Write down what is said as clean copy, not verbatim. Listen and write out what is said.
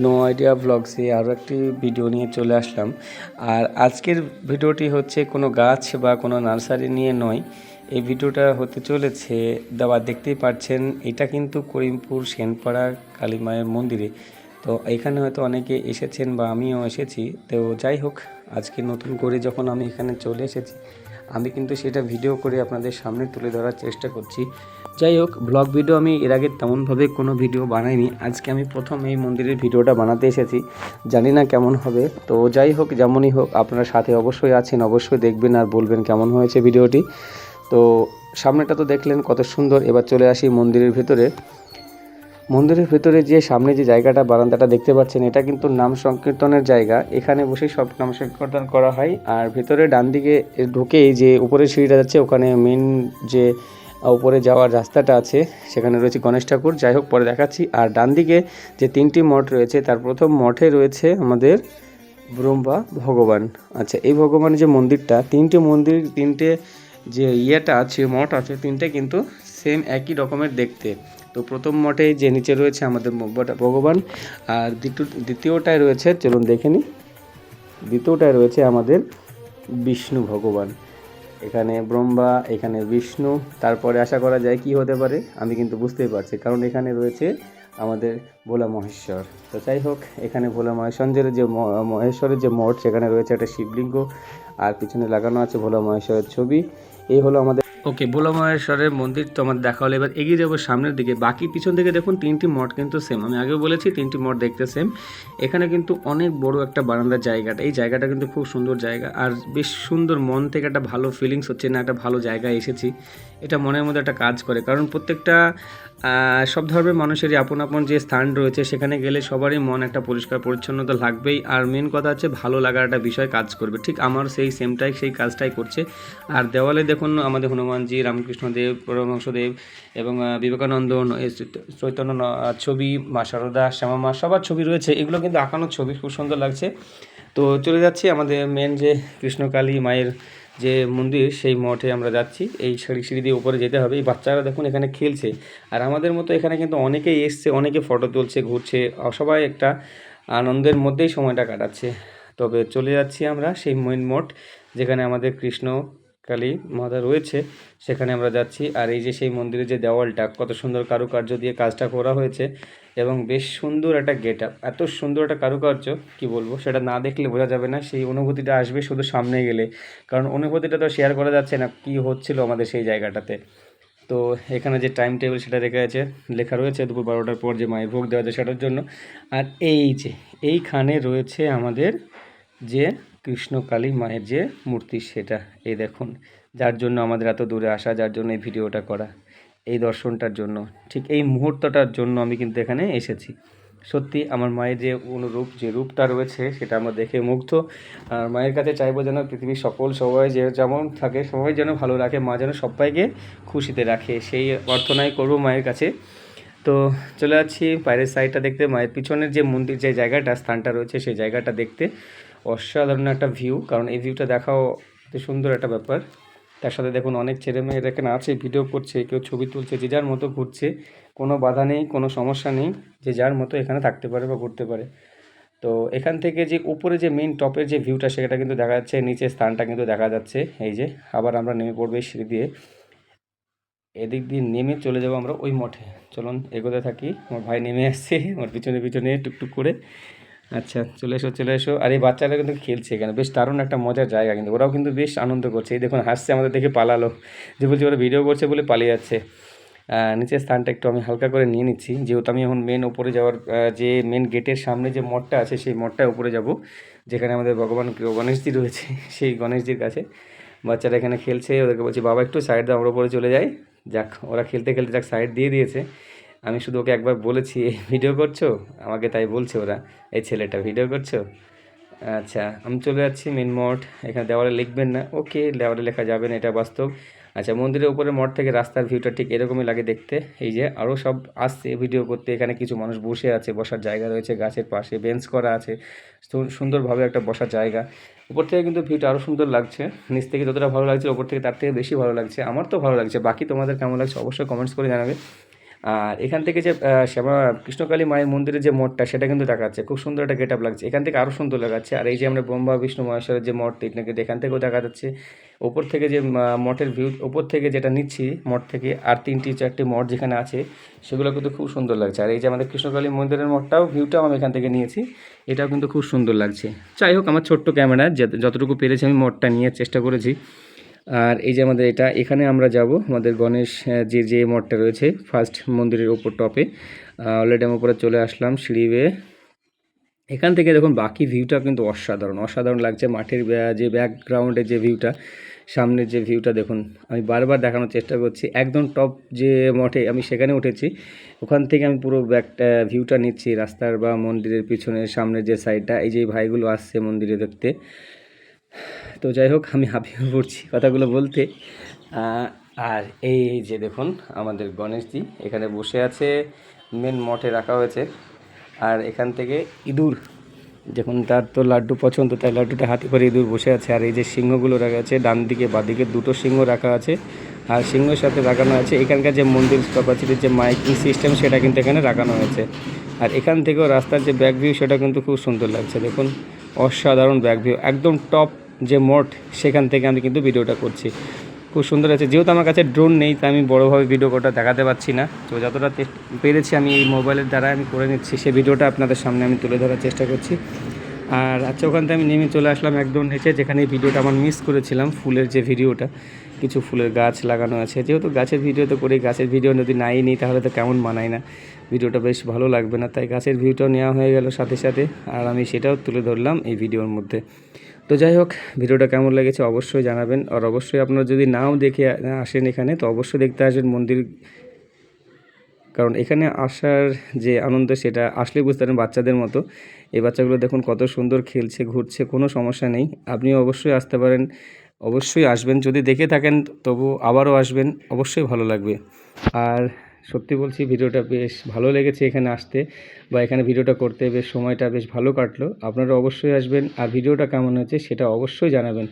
No idea ব্লগসে আরও একটি video নিয়ে চলে আসলাম। আর আজকের ভিডিওটি হচ্ছে কোনো গাছ বা কোনো নার্সারি নিয়ে নয়। এই ভিডিওটা হতে চলেছে দেখতেই পাচ্ছেন, এটা কিন্তু করিমপুর সেনপাড়া কালী মায়ের মন্দিরে। তো এখানে হয়তো অনেকে এসেছেন বা আমিও এসেছি। তো যাই হোক, আজকে নতুন করে যখন আমি এখানে চলে এসেছি, আমি কিন্তু সেটা ভিডিও করে আপনাদের সামনে তুলে ধরার চেষ্টা করছি। যাই হোক, ব্লগ ভিডিও আমি এর আগে তেমনভাবে কোনো ভিডিও বানাইনি। আজকে আমি প্রথম এই মন্দিরের ভিডিওটা বানাতে এসেছি, জানি না কেমন হবে। তো যাই হোক, যেমনই হোক, আপনারা সাথে অবশ্যই আছেন, অবশ্যই দেখবেন আর বলবেন কেমন হয়েছে ভিডিওটি। তো সামনেটা তো দেখলেন কত সুন্দর। এবার চলে আসি মন্দিরের ভেতরে। মন্দিরের ভেতরে যে সামনে যে জায়গাটা, বারান্দাটা দেখতে পাচ্ছেন, এটা কিন্তু নাম সংকীর্তনের জায়গা। এখানে বসে সব নাম সংকীর্তন করা হয়। আর ভেতরে ডান দিকে ঢুকেই যে উপরের সিঁড়িটা যাচ্ছে, ওখানে মেন যে উপরে যাওয়ার রাস্তাটা আছে, সেখানে রয়েছে গণেশ ঠাকুর। যাই হোক, পরে দেখাচ্ছি। আর ডান দিকে যে তিনটি মঠ রয়েছে, তার প্রথম মঠে রয়েছে আমাদের ব্রহ্মা ভগবান। আচ্ছা, এই ভগবানের যে মন্দিরটা, তিনটে যে ইয়েটা আছে, মঠ আছে, তিনটে কিন্তু সেম একই রকমের দেখতে। তো প্রথম মঠে যে নিচে রয়েছে আমাদের ভগবান, আর দ্বিতীয়টায় রয়েছে, চলুন দেখে নিই, দ্বিতীয়টায় রয়েছে আমাদের বিষ্ণু ভগবান। এখানে ব্রহ্মা, এখানে বিষ্ণু, তারপরে আশা করা যায় কি হতে পারে, আমি কিন্তু বুঝতেই পারছি, কারণ এখানে রয়েছে আমাদের ভোলা মহেশ্বর। তো যাই হোক, এখানে ভোলা মহেশ্বরের যে মহেশ্বরের যে মঠ, সেখানে রয়েছে একটা শিবলিঙ্গ, আর পিছনে লাগানো আছে ভোলা মহেশ্বরের ছবি। এই হলো আমাদের ওকে ভোলা মহেশ্বরের মন্দির। তো আমাদের দেখা হলো। এবার এগিয়ে যাবো সামনের দিকে। বাকি পিছন দিকে দেখুন, তিনটি মঠ কিন্তু সেম। আমি আগেও বলেছি তিনটি মঠ দেখতে সেম। এখানে কিন্তু অনেক বড় একটা বারান্দার জায়গাটা, এই জায়গাটা কিন্তু খুব সুন্দর জায়গা, আর বেশ সুন্দর। মন থেকে একটা ভালো ফিলিংস হচ্ছে, না একটা ভালো জায়গায় এসেছি। এটা মনের মধ্যে একটা কাজ করে, কারণ প্রত্যেকটা সব ধর্মের মানুষেরই আপন আপন যে স্থান রয়েছে, সেখানে গেলে সবারই মন একটা পরিষ্কার পরিচ্ছন্নতা লাগবেই। আর মেন কথা হচ্ছে ভালো লাগার একটা বিষয় কাজ করবে। ঠিক আমার সেই কাজটাই করছে। আর দেওয়ালে দেখুন আমাদের হনুমানজি, রামকৃষ্ণদেব, পরমহংসদেব এবং বিবেকানন্দ, চৈতন্য ছবি, মা শারদা, শ্যামা মা, সবার ছবি রয়েছে। এগুলো কিন্তু আঁকানো ছবি, খুব সুন্দর লাগছে। তো চলে যাচ্ছি আমাদের মেন যে কৃষ্ণকালী মায়ের যে মন্দির, সেই মঠে আমরা যাচ্ছি। এই সিঁড়ি দিয়ে উপরে যেতে হবে। এই বাচ্চারা দেখুন এখানে খেলছে, আর আমাদের মতো এখানে কিন্তু অনেকেই এসছে, অনেকে ফটো তুলছে, ঘুরছে, সবাই একটা আনন্দের মধ্যেই সময়টা কাটাচ্ছে। তবে চলে যাচ্ছি আমরা সেই মেন মঠ, যেখানে আমাদের কৃষ্ণ কালী মাতা রয়েছে, সেখানে আমরা যাচ্ছি। আর এই যে সেই মন্দিরের যে দেওয়ালটা, কত সুন্দর কারুকার্য দিয়ে কাজটা করা হয়েছে, এবং বেশ সুন্দর একটা গেট আপ, এত সুন্দর একটা কারুকার্য কি বলবো, সেটা না দেখলে বোঝা যাবে না। সেই অনুভূতিটা আসবে শুধু সামনে গেলে, কারণ অনুভূতিটা তো শেয়ার করা যাচ্ছে না কি হচ্ছিল আমাদের সেই জায়গাটাতে। তো এখানে যে টাইম টেবিল সেটা লেখা রয়েছে দুপুর 12টার পর যে মায়ের ভোগ দেওয়া যায় সেটার জন্য। আর এই যে এইখানে রয়েছে আমাদের যে কৃষ্ণকালী মায়ের যে মূর্তি, সেটা এই দেখুন, যার জন্য আমাদের এত দূরে আসা, যার জন্য এই ভিডিওটা করা, এই দর্শনটার জন্য, ঠিক এই মুহূর্তটার জন্য আমি কিন্তু এখানে এসেছি। সত্যি আমার মায়ের যে অনুরূপ যে রূপটা রয়েছে, সেটা আমরা দেখে মুগ্ধ। আর মায়ের কাছে চাইবো যেন পৃথিবীর সবাই যে যেমন থাকে, সবাই যেন ভালো রাখে, মা যেন সবাইকে খুশিতে রাখে, সেই প্রার্থনাই করবো মায়ের কাছে। তো চলে যাচ্ছি বাইরের সাইডটা দেখতে, মায়ের পিছনের যে মন্দির, যে জায়গাটা, স্থানটা রয়েছে, সেই জায়গাটা দেখতে। অসাধারণ একটা ভিউ, কারণ এই ভিউটা দেখাও এত সুন্দর একটা ব্যাপার। তার সাথে দেখুন অনেক ছেলেমেয়েরা এখানে আছে, ভিডিও করছে, কেউ ছবি তুলছে, যে যার মতো ঘুরছে, কোনো বাধা নেই, কোনো সমস্যা নেই, যে যার মতো এখানে থাকতে পারে বা ঘুরতে পারে। তো এখান থেকে যে উপরে যে মেন টপের যে ভিউটা, সেটা কিন্তু দেখা যাচ্ছে, নিচের স্থানটা কিন্তু দেখা যাচ্ছে। এই যে আবার আমরা নেমে পড়বো এই সিঁড়ি দিয়ে, এদিক দিয়ে নেমে চলে যাবো আমরা ওই মঠে। চলুন এগোতে থাকি। আমার ভাই নেমে আসছে আমার পিছনে পিছনে টুকটুক করে। আচ্ছা, চলে এসো চলে এসো। আর এই বাচ্চারা কিন্তু খেলছে এখানে, বেশ দারুণ একটা মজার জায়গা, কিন্তু ওরাও কিন্তু বেশ আনন্দ করছে। এই দেখুন হাসছে, আমাদের দেখে পালালো, যে বলছি ওরা ভিডিও করছে বলে পালিয়ে যাচ্ছে। নিচের স্থানটা একটু আমি হালকা করে নিয়ে নিচ্ছি, যেহেতু আমি এখন মেন ওপরে যাওয়ার যে মেন গেটের সামনে যে মঠটা আছে, সেই মঠটায় উপরে যাব, যেখানে আমাদের ভগবান গণেশজি রয়েছে সেই গণেশজির কাছে। বাচ্চারা এখানে খেলছে, ওদেরকে বলছি বাবা একটু সাইড দাও, আমরা উপরে চলে যাই। যাক, ওরা খেলতে খেলতে যাক সাইড দিয়ে দিয়েছে। আমি শুধু ওকে একবার বলেছি, এই ভিডিও করছো, আমাকে তাই বলছে ওরা, এই ছেলেটা ভিডিও করছো। আচ্ছা, আমি চলে যাচ্ছি মেন মঠ। এখানে দেওয়ালে লিখবেন না, ওকে, দেওয়ালে লেখা যাবে না, এটা বাস্তব। আচ্ছা, মন্দিরের উপরে মঠ থেকে রাস্তার ভিউটা ঠিক এরকমই লাগে দেখতে। এই যে আরও সব আসছে ভিডিও করতে, এখানে কিছু মানুষ বসে আছে, বসার জায়গা রয়েছে, গাছের পাশে বেঞ্চ করা আছে, সুন্দরভাবে একটা বসার জায়গা। উপর থেকে কিন্তু ভিউটা আরও সুন্দর লাগছে, নিচ থেকে যতটা ভালো লাগছে, ওপর থেকে তার থেকে বেশি ভালো লাগছে। আমার তো ভালো লাগছে, বাকি তোমাদের কেমন লাগছে অবশ্যই কমেন্টস করে জানাবে। আর এখান থেকে যে শ্যামা কৃষ্ণকালী মায়ের মন্দিরের যে মঠটা সেটা কিন্তু দেখাচ্ছে, খুব সুন্দর একটা গেট আপ লাগছে, এখান থেকে আরও সুন্দর লাগাচ্ছে। আর এই যে আমরা ব্রহ্মা বিষ্ণু মহেশ্বরের যে মঠ এখানে এখান থেকেও দেখা যাচ্ছে। ওপর থেকে যে মঠের ভিউ, ওপর থেকে যেটা নিচ্ছি মঠ থেকে, আর 3-4টি মঠ যেখানে আছে সেগুলো কিন্তু খুব সুন্দর লাগছে। আর এই যে আমাদের কৃষ্ণকালী মন্দিরের মঠটাও, ভিউটাও আমি এখান থেকে নিয়েছি, এটাও কিন্তু খুব সুন্দর লাগছে। যাই হোক, আমার ছোট্ট ক্যামেরা যতটুকু পেরেছি আমি মঠটা নিয়ে চেষ্টা করেছি। আর এই যে আমাদের এটা, এখানে আমরা যাব আমাদের গণেশ যে মঠটা রয়েছে ফার্স্ট মন্দিরের ওপর টপে, অলরেডি আমি উপরে চলে আসলাম সিঁড়ি বেয়ে। এখান থেকে দেখুন বাকি ভিউটা কিন্তু অসাধারণ অসাধারণ লাগছে। মাঠের যে ব্যাকগ্রাউন্ডে যে ভিউটা, সামনের যে ভিউটা দেখুন, আমি বারবার দেখানোর চেষ্টা করছি। একদম টপ যে মঠে আমি সেখানে উঠেছি, ওখান থেকে আমি পুরো ভিউটা নিচ্ছি রাস্তার বা মন্দিরের পিছনের সামনের যে সাইডটা। এই যে ভাইগুলো আসছে মন্দিরে দেখতে। তো যাই হোক, আমি হাঁপিয়ে পড়ছি কথাগুলো বলতে। আর এই যে দেখুন আমাদের গণেশজি এখানে বসে আছে, মেন মঠে রাখা হয়েছে। আর এখান থেকে ইঁদুর, দেখুন তার তো লাড্ডু পছন্দ, তাই লাড্ডুটা হাতে করে ইঁদুর বসে আছে। আর এই যে সিংহগুলো রাখা আছে ডান দিকে বাদিকে, দুটো সিংহ রাখা আছে। আর সিংহের সাথে লাগানো আছে এখানকার যে মন্দির ক্যাপাসিটির যে মাইকিং সিস্টেম, সেটা কিন্তু এখানে লাগানো হয়েছে। আর এখান থেকেও রাস্তার যে ব্যাক ভিউ সেটা কিন্তু খুব সুন্দর লাগছে। দেখুন অসাধারণ ব্যাক ভিউ, একদম টপ যে মঠ সেখান থেকে আমি কিন্তু ভিডিওটা করছি। খুব সুন্দর আছে। যেহেতু আমার কাছে ড্রোন নেই তাই আমি বড়োভাবে ভিডিও করা দেখাতে পারছি না, তো যতটা পেরেছি আমি এই মোবাইলের দ্বারা আমি করে নিচ্ছি, সেই ভিডিওটা আপনাদের সামনে আমি তুলে ধরার চেষ্টা করছি। আর আচ্ছা, ওখান থেকে আমি নেমে চলে আসলাম একদম নিচে, যেখানে এই ভিডিওটা আমার মিস করেছিলাম, ফুলের যে ভিডিওটা, কিছু ফুলের গাছ লাগানো আছে। যেহেতু গাছের ভিডিও তো করি, গাছের ভিডিও যদি নাই নিই তাহলে তো কেমন মানায় না, ভিডিওটা বেশ ভালো লাগবে না, তাই গাছের ভিউটাও নেওয়া হয়ে গেল সাথে সাথে, আর আমি সেটাও তুলে ধরলাম এই ভিডিওর মধ্যে। তো যাই হোক, ভিডিওটা কেমন লেগেছে অবশ্যই জানাবেন। আর অবশ্যই আপনারা যদি নাও দেখে আসেন এখানে, তো অবশ্যই দেখতে আসবেন মন্দির, কারণ এখানে আসার যে আনন্দ সেটা আসলে বুঝতে পারেন। বাচ্চাদের মতো এই বাচ্চাগুলো দেখুন কত সুন্দর খেলছে ঘুরছে, কোনো সমস্যা নেই। আপনিও অবশ্যই আসতে পারেন, অবশ্যই আসবেন। যদি দেখে থাকেন তবু আবারও আসবেন, অবশ্যই ভালো লাগবে। আর সত্যি বলছি, ভিডিওটা বেশ ভালো লেগেছে এখানে আসতে, বা এখানে ভিডিওটা করতে বেশ সময়টা বেশ ভালো কাটলো। আপনারা অবশ্যই আসবেন, আর ভিডিওটা কেমন হয়েছে সেটা অবশ্যই জানাবেন।